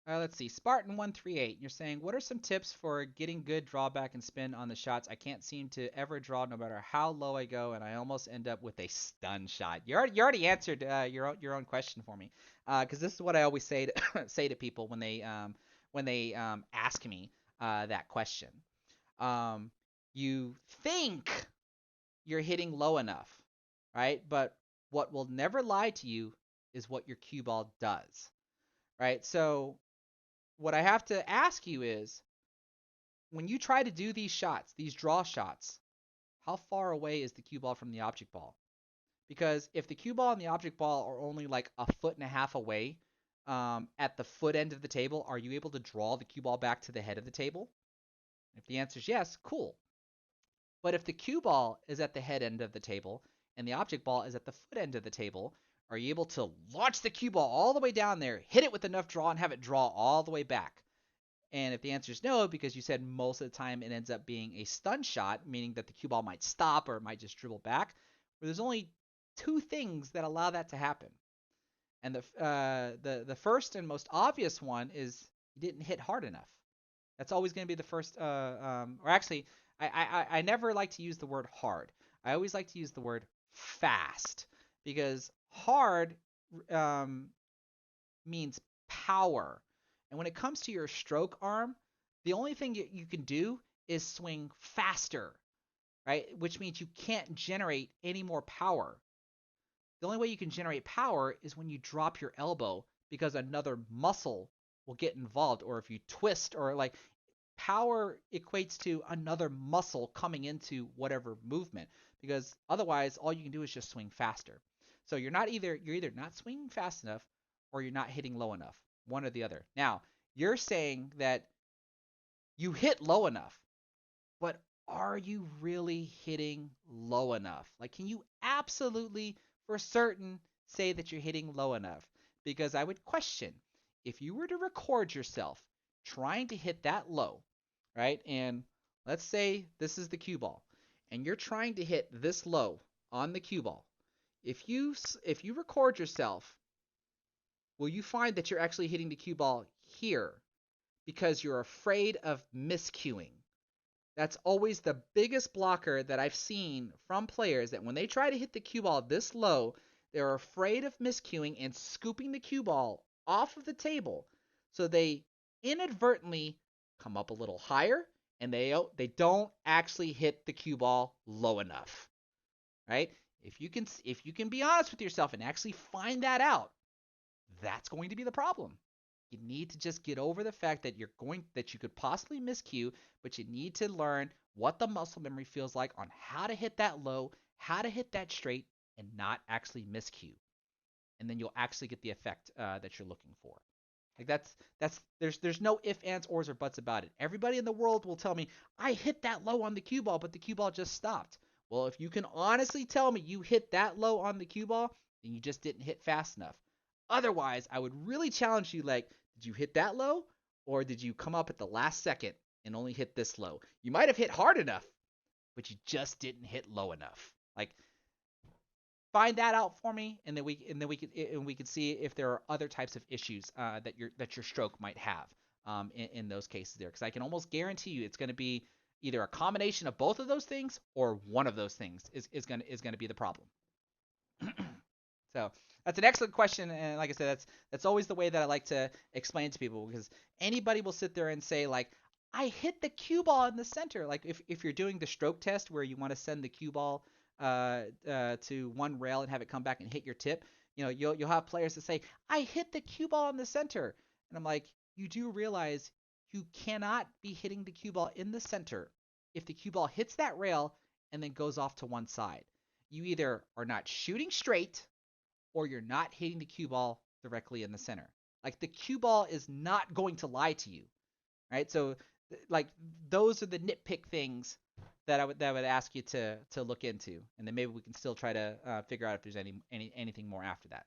Let's see. Spartan138, you're saying, what are some tips for getting good drawback and spin on the shots? I can't seem to ever draw no matter how low I go, and I almost end up with a stun shot. You already answered your own question for me, because this is what I always say to say to people when they ask me that question. Um, you think you're hitting low enough, right? But what will never lie to you is what your cue ball does, right? So what I have to ask you is, when you try to do these shots, these draw shots, how far away is the cue ball from the object ball? Because if the cue ball and the object ball are only like a foot and a half away at the foot end of the table, are you able to draw the cue ball back to the head of the table? If the answer is yes, cool. But if the cue ball is at the head end of the table and the object ball is at the foot end of the table, are you able to launch the cue ball all the way down there, hit it with enough draw, and have it draw all the way back? And if the answer is no, because you said most of the time it ends up being a stun shot, meaning that the cue ball might stop or it might just dribble back, where there's only two things that allow that to happen. And the first and most obvious one is you didn't hit hard enough. That's always going to be the first. Or actually, I never like to use the word hard. I always like to use the word fast, because hard um, means power. And when it comes to your stroke arm, the only thing you can do is swing faster, right? Which means you can't generate any more power. The only way you can generate power is when you drop your elbow, because another muscle will get involved, or if you twist, or like, power equates to another muscle coming into whatever movement, because otherwise all you can do is just swing faster. So you're either not swinging fast enough or you're not hitting low enough, one or the other. Now, you're saying that you hit low enough, but are you really hitting low enough? Like, can you absolutely for certain say that you're hitting low enough? Because I would question, if you were to record yourself trying to hit that low, right? And let's say this is the cue ball, and you're trying to hit this low on the cue ball. If you record yourself, will you find that you're actually hitting the cue ball here because you're afraid of miscuing? That's always the biggest blocker that I've seen from players, that when they try to hit the cue ball this low, they're afraid of miscuing and scooping the cue ball off of the table. So they inadvertently come up a little higher, and they don't actually hit the cue ball low enough, right? If you can be honest with yourself and actually find that out, that's going to be the problem. You need to just get over the fact that you could possibly miscue, but you need to learn what the muscle memory feels like on how to hit that low, how to hit that straight, and not actually miscue. And then you'll actually get the effect that you're looking for. Like, there's no if, ands, ors, or buts about it. Everybody in the world will tell me, I hit that low on the cue ball, but the cue ball just stopped. Well, if you can honestly tell me you hit that low on the cue ball, then you just didn't hit fast enough. Otherwise, I would really challenge you, like, did you hit that low? Or did you come up at the last second and only hit this low? You might have hit hard enough, but you just didn't hit low enough. Like, find that out for me, and then we can see if there are other types of issues that your stroke might have in those cases there. Because I can almost guarantee you it's going to be either a combination of both of those things, or one of those things is going to be the problem. So that's an excellent question, and like I said, that's always the way that I like to explain to people, because anybody will sit there and say, like, I hit the cue ball in the center. Like, if you're doing the stroke test where you want to send the cue ball to one rail and have it come back and hit your tip, you'll have players that say, I hit the cue ball in the center, and I'm like, you do realize you cannot be hitting the cue ball in the center if the cue ball hits that rail and then goes off to one side. You either are not shooting straight, or you're not hitting the cue ball directly in the center. Like, the cue ball is not going to lie to you, right? So, like, those are the nitpick things that I would ask you to look into, and then maybe we can still try to figure out if there's anything more after that.